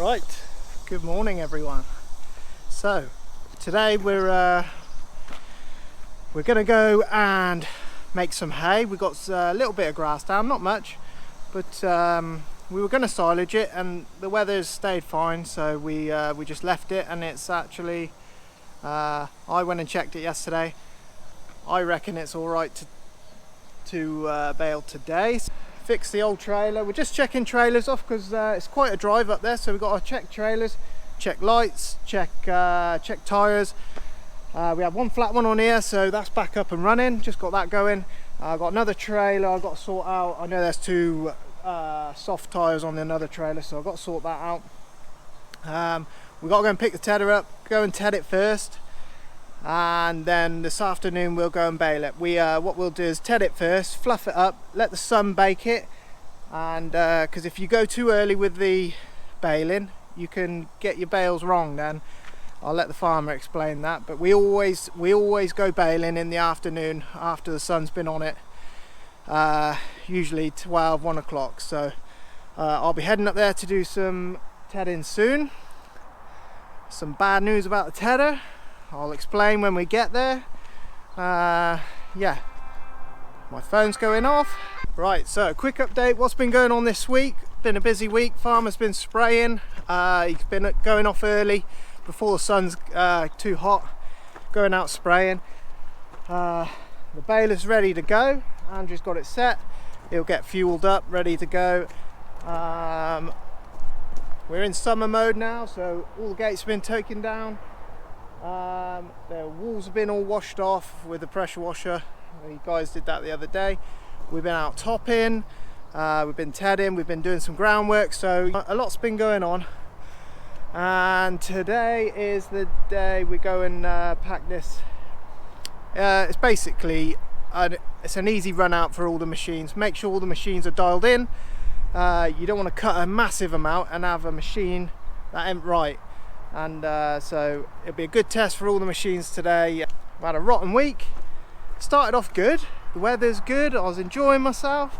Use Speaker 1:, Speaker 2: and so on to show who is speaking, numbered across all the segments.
Speaker 1: Right, good morning everyone. So today we're gonna go and make some hay. We've got a little bit of grass down, not much, but we were gonna silage it and the weather's stayed fine, so we just left it, and it's actually I went and checked it yesterday. I reckon it's all right to bale today. Fix the old trailer. We're just checking trailers off because it's quite a drive up there, so we've got to check trailers, check lights, check tires. We have one flat one on here, so that's back up and running. Just got that going. I've got another trailer I've got to sort out. I know there's two soft tires on another trailer, so I've got to sort that out. We've got to go and pick the tedder up, go and ted it first, and then this afternoon we'll go and bale it. What we'll do is ted it first, fluff it up, let the sun bake it, and because if you go too early with the baling, you can get your bales wrong. Then I'll let the farmer explain that, but we always go baling in the afternoon after the sun's been on it, usually 1 o'clock. So I'll be heading up there to do some tedding soon. Some bad news about the tedder, I'll explain when we get there. Yeah, my phone's going off. Right, so quick update, what's been going on this week. Been a busy week. Farmer's been spraying. He's been going off early before the sun's too hot, going out spraying. The baler's ready to go. Andrew's got it set. It'll get fueled up, ready to go. We're in summer mode now, so all the gates have been taken down. The walls have been all washed off with the pressure washer. You guys did that the other day. We've been out topping, we've been tedding, we've been doing some groundwork, so a lot's been going on. And today is the day we go and pack this. It's basically it's an easy run out for all the machines. Make sure all the machines are dialed in. You don't want to cut a massive amount and have a machine that ain't right. And so it'll be a good test for all the machines today. I've had a rotten week. Started off good, the weather's good, I was enjoying myself.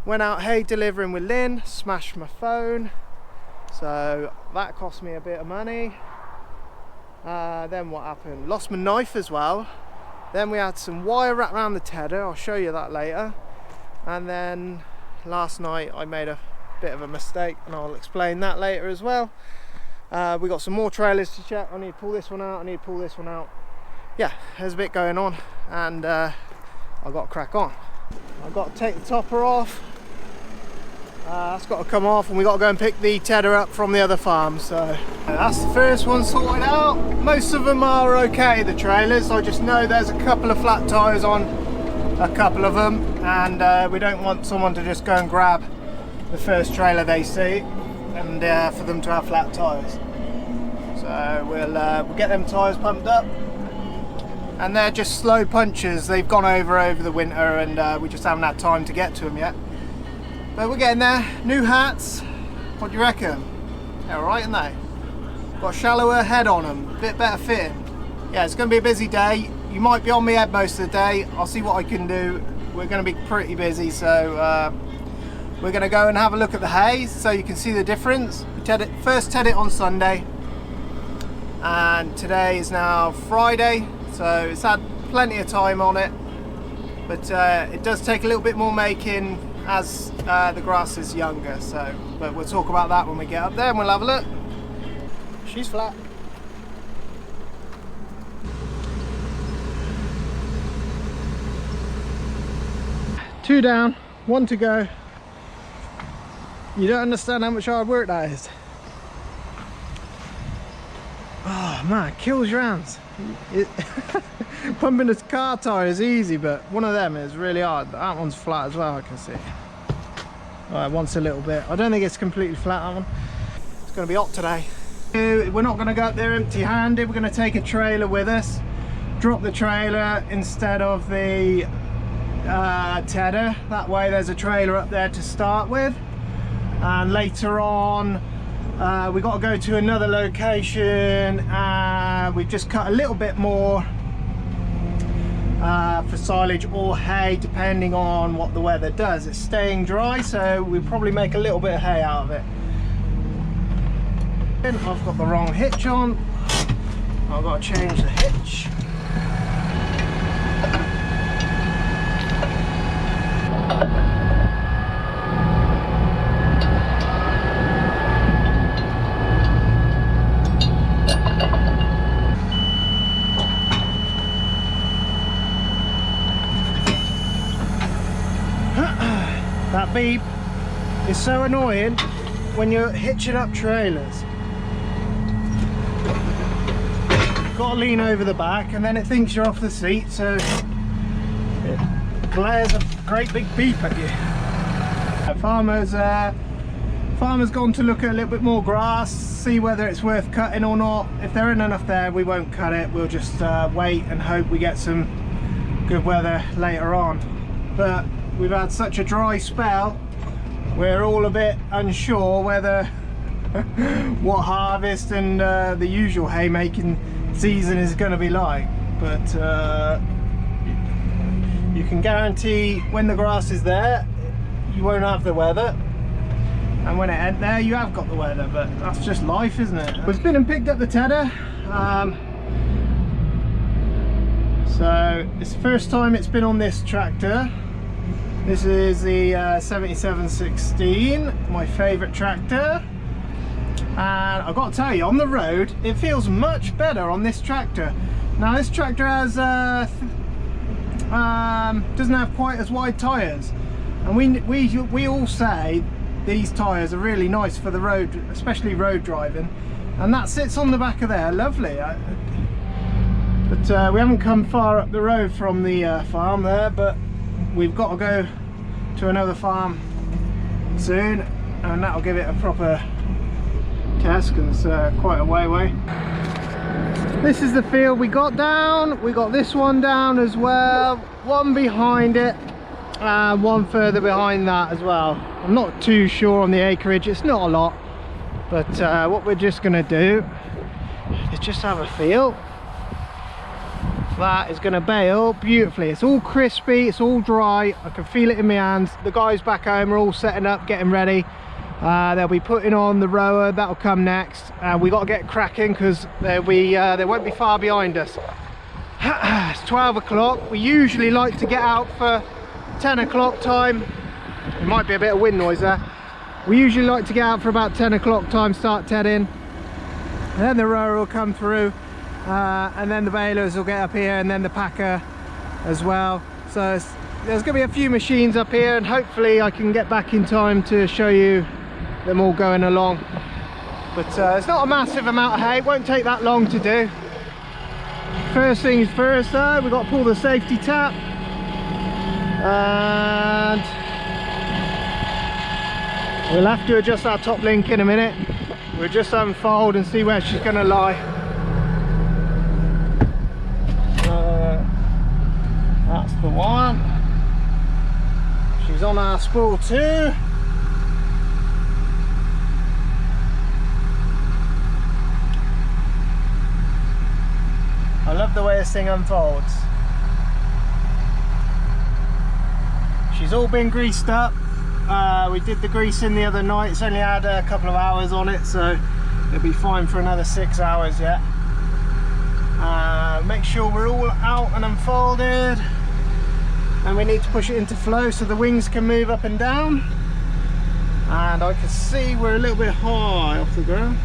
Speaker 1: Went out hay delivering with Lynn, smashed my phone, so that cost me a bit of money. Then what happened? Lost my knife as well. Then we had some wire wrapped around the tedder, I'll show you that later. And then last night I made a bit of a mistake, and I'll explain that later as well. We got some more trailers to check. I need to pull this one out, I need to pull this one out. Yeah, there's a bit going on, and I've got to crack on. I've got to take the topper off. That's got to come off, and we got to go and pick the tedder up from the other farm. So that's the first one sorted out. Most of them are okay, the trailers. I just know there's a couple of flat tires on a couple of them, and we don't want someone to just go and grab the first trailer they see and for them to have flat tires. So we'll get them tires pumped up, and they're just slow punches. They've gone over the winter, and we just haven't had time to get to them yet, but we're getting there. New hats, what do you reckon? They're alright, aren't they? Got a shallower head on them, a bit better fitting. Yeah, it's going to be a busy day. You might be on my head most of the day. I'll see what I can do. We're going to be pretty busy, so we're going to go and have a look at the hay so you can see the difference. We first ted it on Sunday, and today is now Friday, so it's had plenty of time on it, but it does take a little bit more making as the grass is younger. So, but we'll talk about that when we get up there and we'll have a look. She's flat. Two down, one to go. You don't understand how much hard work that is. Oh man, it kills your hands. Pumping a car tyre is easy, but one of them is really hard. That one's flat as well, I can see. Alright, once a little bit. I don't think it's completely flat, that one. It's going to be hot today. We're not going to go up there empty-handed. We're going to take a trailer with us. Drop the trailer instead of the tedder. That way there's a trailer up there to start with, and later on we got to go to another location. We've just cut a little bit more for silage or hay, depending on what the weather does. It's staying dry, so we'll probably make a little bit of hay out of it. I've got the wrong hitch on. I've got to change the hitch. That beep is so annoying when you're hitching up trailers. You've got to lean over the back and then it thinks you're off the seat, so it blares a great big beep at you. Farmer's gone to look at a little bit more grass, see whether it's worth cutting or not. If there isn't enough there, we won't cut it. We'll just wait and hope we get some good weather later on. But we've had such a dry spell, we're all a bit unsure whether what harvest and the usual haymaking season is going to be like. But you can guarantee when the grass is there, you won't have the weather, and when it ain't there, you have got the weather. But that's just life, isn't it? We've been and picked up the tedder. So it's the first time it's been on this tractor. This is the 7716, my favourite tractor, and I've got to tell you, on the road it feels much better on this tractor. Now this tractor has doesn't have quite as wide tyres, and we all say these tyres are really nice for the road, especially road driving, and that sits on the back of there, lovely. But we haven't come far up the road from the farm there, but we've got to go to another farm soon, and that'll give it a proper test, because it's quite a way away. This is the field we got down. We got this one down as well, one behind it and one further behind that as well. I'm not too sure on the acreage, it's not a lot, but what we're just going to do is just have a feel. That is going to bale beautifully. It's all crispy, it's all dry, I can feel it in my hands. The guys back home are all setting up, getting ready. They'll be putting on the rower, that'll come next. We got to get cracking because they won't be far behind us. It's 12 o'clock. We usually like to get out for 10 o'clock time. There might be a bit of wind noise there. We usually like to get out for about 10 o'clock time, start tedding. And then the rower will come through. And then the balers will get up here, and then the packer as well. So there's going to be a few machines up here, and hopefully I can get back in time to show you them all going along. But it's not a massive amount of hay, it won't take that long to do. First things first though, we've got to pull the safety tap, and we'll have to adjust our top link in a minute. We'll just unfold and see where she's going to lie. That's the one. She's on our spool too. I love the way this thing unfolds. She's all been greased up. We did the greasing the other night. It's only had a couple of hours on it, so it'll be fine for another 6 hours yet. Make sure we're all out and unfolded, and we need to push it into flow so the wings can move up and down. And I can see we're a little bit high off the ground.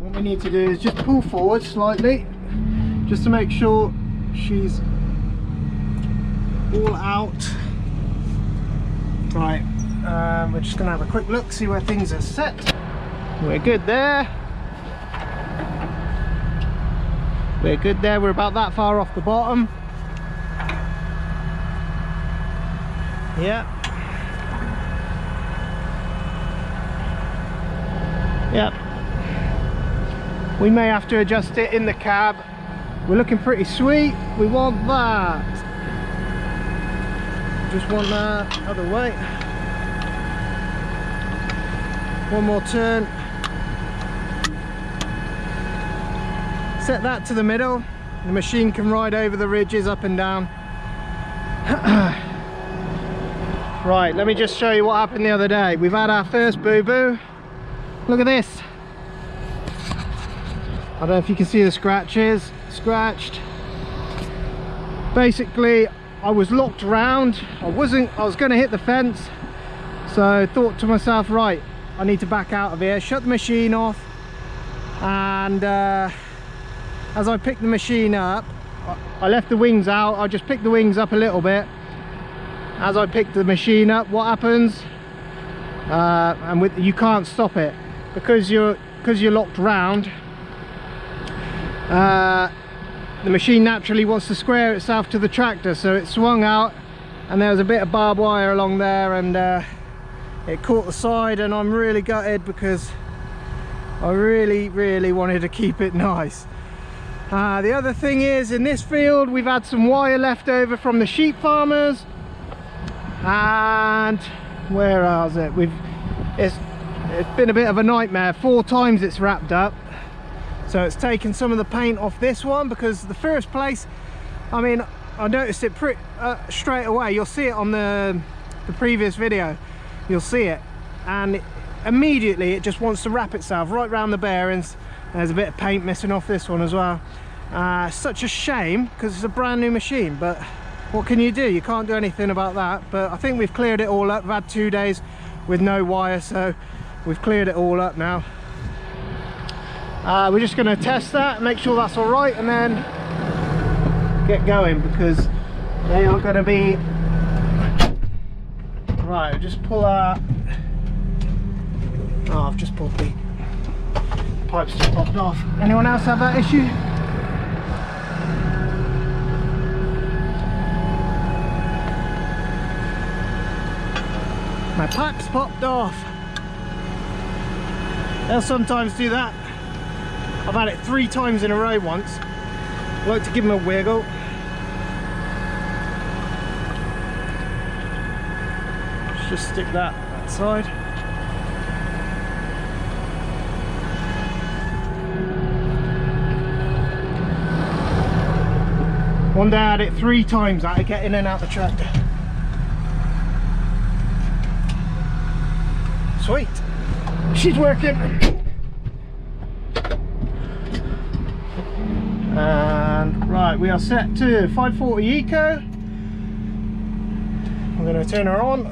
Speaker 1: What we need to do is just pull forward slightly, just to make sure she's all out. Right, we're just going to have a quick look, see where things are set. We're good there. We're good there. We're about that far off the bottom. Yeah. Yep. We may have to adjust it in the cab. We're looking pretty sweet. We want that. Just want that other way. One more turn. Set that to the middle. The machine can ride over the ridges up and down. Right, let me just show you what happened the other day. We've had our first boo-boo. Look at this. I don't know if you can see the scratches. Scratched. Basically, I was locked around. I was going to hit the fence. So I thought to myself, right, I need to back out of here. Shut the machine off. And as I picked the machine up, I left the wings out. I just picked the wings up a little bit. As I picked the machine up, what happens? You can't stop it because you're locked round. The machine naturally wants to square itself to the tractor, so it swung out, and there was a bit of barbed wire along there, and it caught the side, and I'm really gutted because I really wanted to keep it nice. The other thing is, in this field we've had some wire left over from the sheep farmers, and where was it? It's been a bit of a nightmare. 4 times it's wrapped up, so it's taken some of the paint off this one, because the first place, I mean, I noticed it straight away. You'll see it on the previous video, you'll see it, and immediately it just wants to wrap itself right around the bearings. There's a bit of paint missing off this one as well. Such a shame, because it's a brand new machine, but what can you do? You can't do anything about that. But I think we've cleared it all up. We've had 2 days with no wire, so we've cleared it all up now. We're just going to test that, make sure that's all right, and then get going, because they are going to be right. Just pull out. Oh, I've just pulled the pipes just popped off. Anyone else have that issue? My pipes popped off. They'll sometimes do that. I've had it 3 times in a row once. I like to give them a wiggle. Let's just stick that side. One day I had it 3 times. I had to get in and out the tractor. Sweet, she's working. And right, we are set to 540 eco. I'm going to turn her on.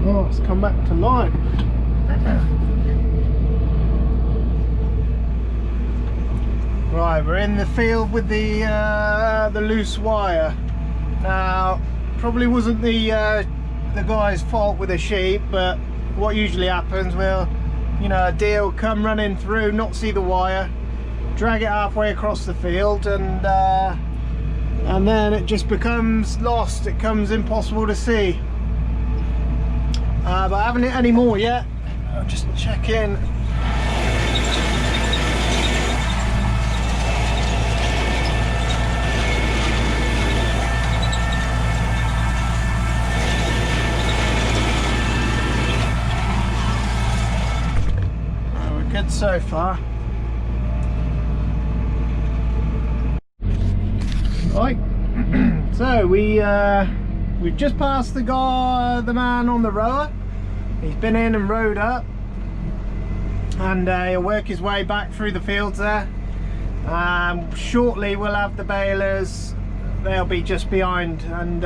Speaker 1: Oh, it's come back to life. Right, we're in the field with the loose wire. Now, probably wasn't the guy's fault with the sheep, but what usually happens, well, you know, a deer will come running through, not see the wire, drag it halfway across the field, and then it just becomes lost. It becomes impossible to see. But I haven't hit any more yet. I'll just check in. Good so far. Right, so we've just passed the man on the rower. He's been in and rowed up, and he'll work his way back through the fields there. Shortly we'll have the balers. They'll be just behind, and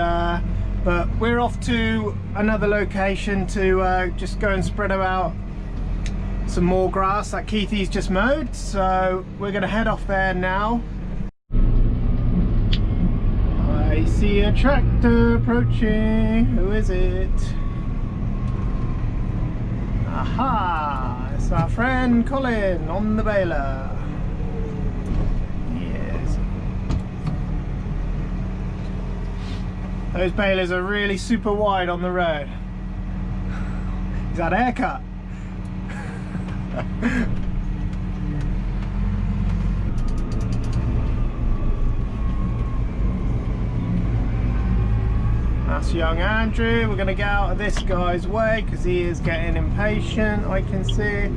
Speaker 1: but we're off to another location to just go and spread out some more grass that Keithy's just mowed, so we're going to head off there now. I see a tractor approaching. Who is it? Aha! It's our friend Colin on the baler. Yes. Those balers are really super wide on the road. He's had a haircut. That's young Andrew. We're going to get out of this guy's way because he is getting impatient, I can see.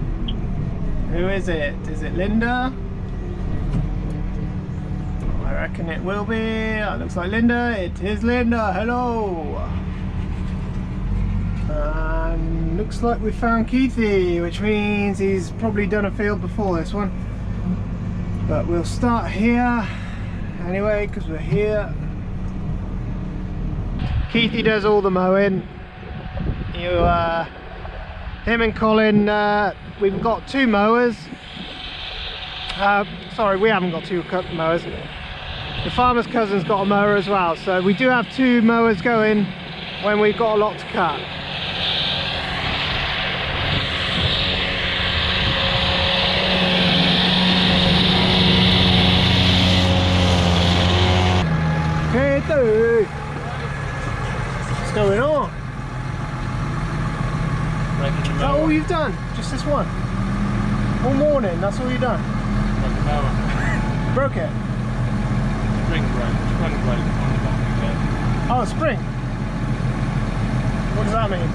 Speaker 1: Who is it? Is it Linda? I reckon it will be. It looks like Linda. It is Linda. Hello. And looks like we found Keithy, which means he's probably done a field before this one. But we'll start here anyway because we're here. Keithy does all the mowing. Him and Colin, we've got 2 mowers. Sorry, we haven't got 2 mowers. The farmer's cousin's got a mower as well, so we do have 2 mowers going when we've got a lot to cut. Hey, what's going on? Is that all you've done? Just this one? All morning, that's all you've done? Broke it?
Speaker 2: Spring break on the bottom again.
Speaker 1: Oh, spring? What does that mean?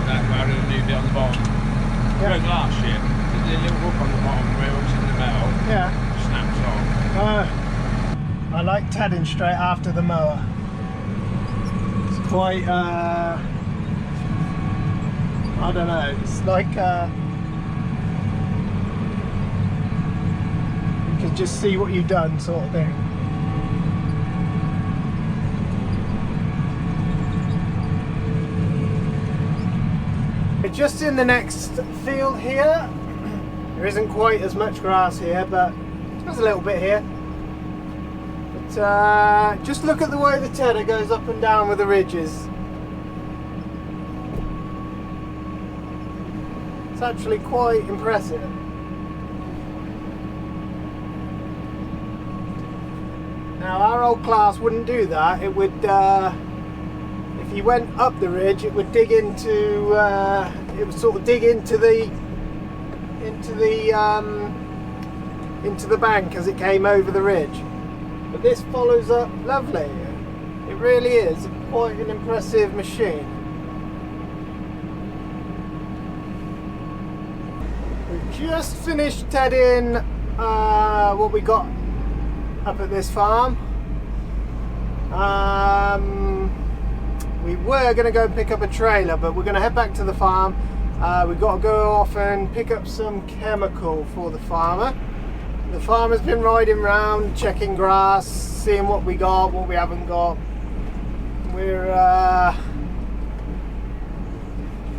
Speaker 2: That round of the new bit on the bottom.
Speaker 1: Yeah.
Speaker 2: Broke last year. The little hook on the bottom where it's in the metal.
Speaker 1: Yeah.
Speaker 2: Snaps off.
Speaker 1: I like tedding straight after the mower. It's quite, I don't know, it's like you can just see what you've done sort of thing. We're just in the next field here. There isn't quite as much grass here, but there's a little bit here. But just look at the way the tedder goes up and down with the ridges. It's actually quite impressive. Now our old class wouldn't do that. It would, if you went up the ridge, it would dig into, it would sort of dig into the bank as it came over the ridge. But this follows up lovely. It really is quite an impressive machine. We've just finished tedding what we got up at this farm. We were going to go and pick up a trailer, but we're going to head back to the farm. We've got to go off and pick up some chemical for the farmer. The farmer's been riding around, checking grass, seeing what we got, what we haven't got.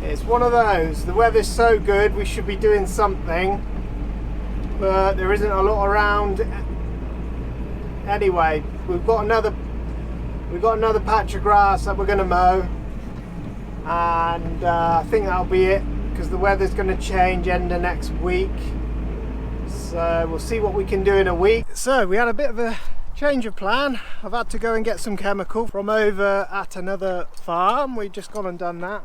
Speaker 1: It's one of those. The weather's so good, we should be doing something, but there isn't a lot around. Anyway, we've got another patch of grass that we're going to mow, and I think that'll be it because the weather's going to change end of next week. So we'll see what we can do in a week. So we had a bit of a change of plan. I've had to go and get some chemical from over at another farm. We've just gone and done that.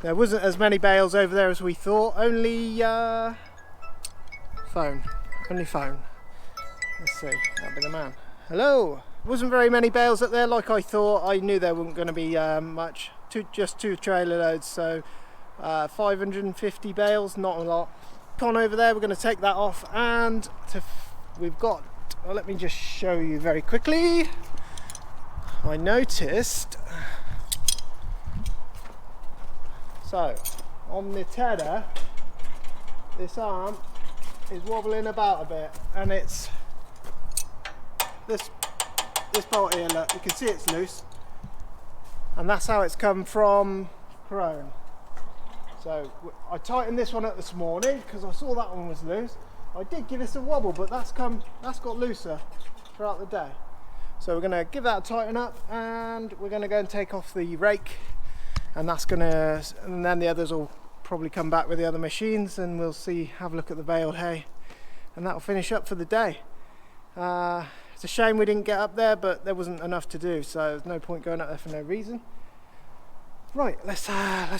Speaker 1: There wasn't as many bales over there as we thought. Only phone. Let's see, that'll be the man. Hello. Wasn't very many bales up there like I thought. I knew there weren't going to be much. Just 2 trailer loads, so 550 bales, not a lot. On over there, we're going to take that off, and we've got, well, let me just show you very quickly. I noticed, so on the tedder, this arm is wobbling about a bit, and it's this part here, look, you can see it's loose, and that's how it's come from Crone. So I tightened this one up this morning because I saw that one was loose. I did give this a wobble, but that's got looser throughout the day. So we're going to give that a tighten up, and we're going to go and take off the rake, and then the others will probably come back with the other machines, and we'll have a look at the baled hay, and that'll finish up for the day. It's a shame we didn't get up there, but there wasn't enough to do, so there's no point going up there for no reason. Right, let's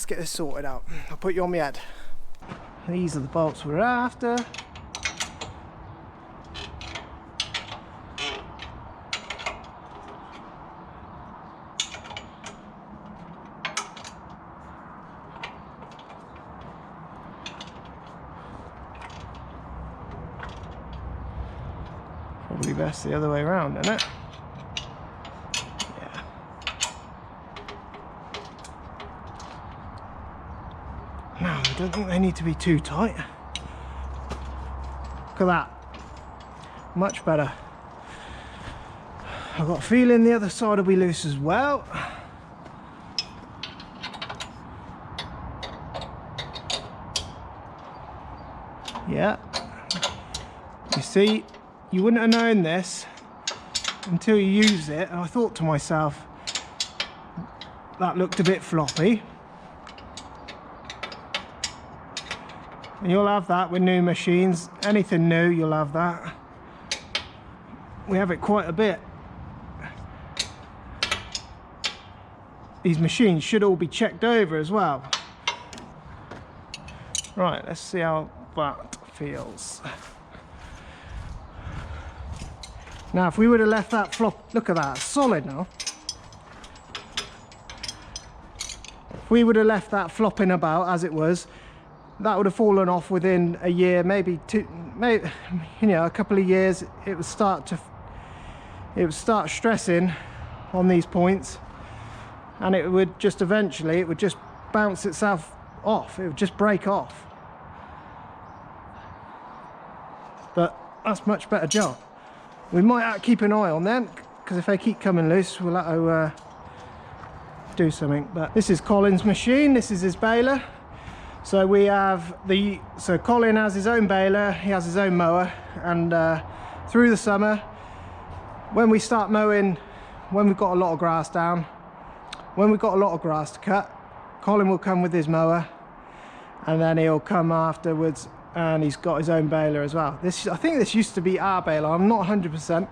Speaker 1: get this sorted out. I'll put you on my head. These are the bolts we're after. Probably best the other way around, isn't it? Yeah. No, I don't think they need to be too tight. Look at that. Much better. I've got a feeling the other side will be loose as well. Yeah. You see, you wouldn't have known this until you use it, and I thought to myself, that looked a bit floppy. And you'll have that with new machines. Anything new, you'll have that. We have it quite a bit. These machines should all be checked over as well. Right, let's see how that feels. Now, if we would have left that flop, look at that, it's solid now. If we would have left that flopping about as it was, that would have fallen off within a year, maybe two, maybe, you know, a couple of years. It would start stressing on these points, and it would just eventually, it would just bounce itself off. It would just break off. But that's much better job. We might have to keep an eye on them, because if they keep coming loose, we'll have to do something. But this is Colin's machine. This is his baler. So we have so Colin has his own baler, he has his own mower, and through the summer, when we start mowing, when we've got a lot of grass down, when we've got a lot of grass to cut, Colin will come with his mower, and then he'll come afterwards, and he's got his own baler as well. This, I think this used to be our baler, I'm not 100%,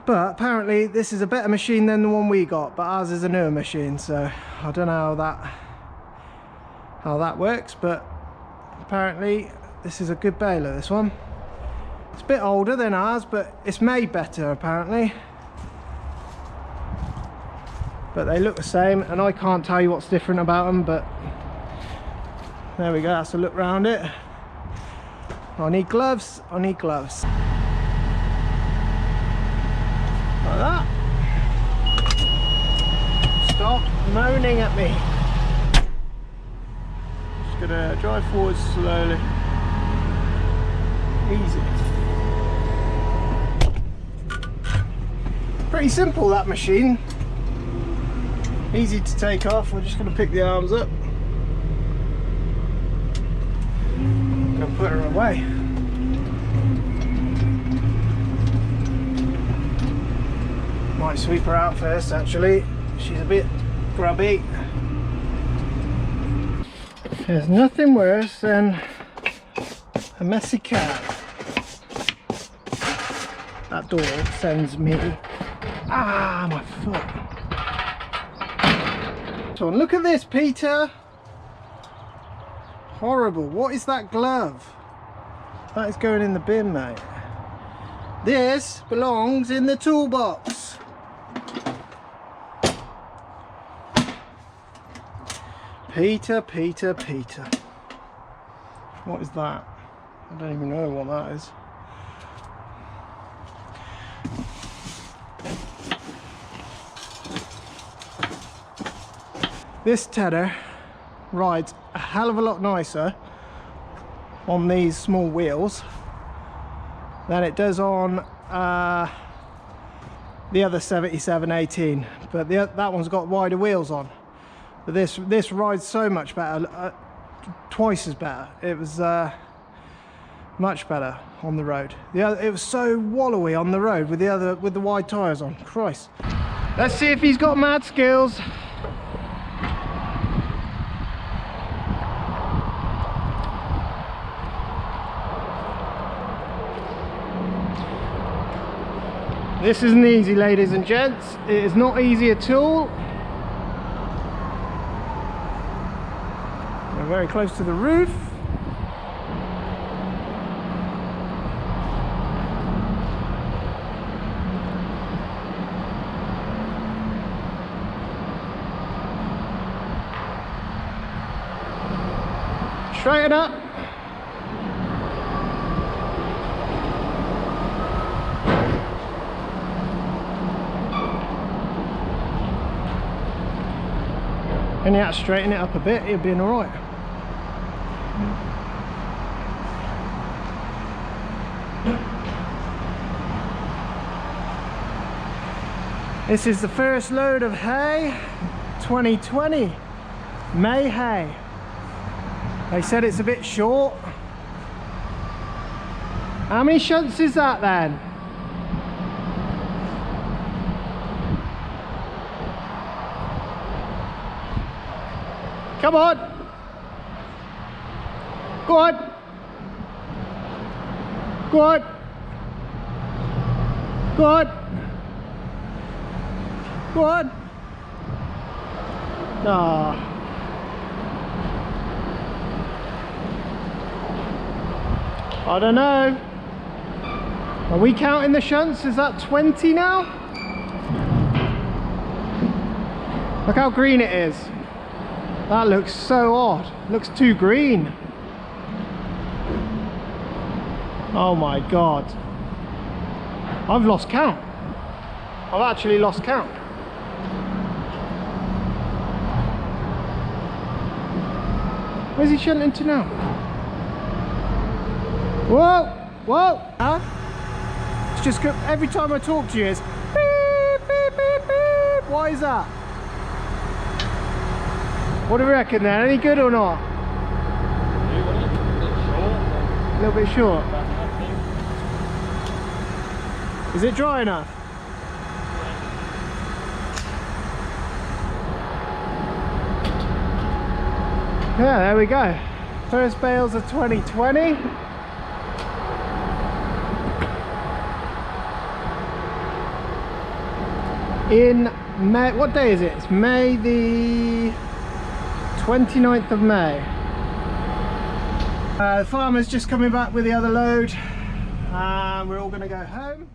Speaker 1: but apparently this is a better machine than the one we got, but ours is a newer machine, so I don't know how that works, but apparently this is a good baler, this one. It's a bit older than ours, but it's made better apparently. But they look the same, and I can't tell you what's different about them, but there we go, that's a look round it. I need gloves, I need gloves. Like that. Stop moaning at me. Just gonna drive forward slowly. Easy. Pretty simple, that machine. Easy to take off. We're just going to pick the arms up. Gonna put her away. Might sweep her out first, actually. She's a bit grubby. There's nothing worse than a messy cat. That door sends me... Ah, my foot. So look at this, Peter. Horrible. What is that glove? That is going in the bin, mate. This belongs in the toolbox. Peter, Peter, Peter. What is that? I don't even know what that is. This tedder rides a hell of a lot nicer on these small wheels than it does on the other 7718, but that one's got wider wheels on. But this rides so much better, twice as better. It was much better on the road. It was so wallowy on the road with the wide tyres on. Christ. Let's see if he's got mad skills. This isn't easy, ladies and gents. It is not easy at all. We're very close to the roof. Straighten up. And you have to straighten it up a bit, it'll be alright. This is the first load of hay, 2020 May hay. They said it's a bit short. How many shunts is that then? Come on! Go on! Go on! Go on! Go on! No. I don't know. Are we counting the shunts? Is that 20 now? Look how green it is. That looks so odd. Looks too green. Oh my god. I've lost count. I've actually lost count. Where's he shunting to now? Whoa! Whoa! Huh? It's just every time I talk to you it's beep, beep, beep, beep. Why is that? What do you reckon then? Any good or not? A little bit short. Is it dry enough? Yeah, there we go. First bales of 2020. In May, what day is it? It's May the 29th of May. The farmer's just coming back with the other load and we're all going to go home.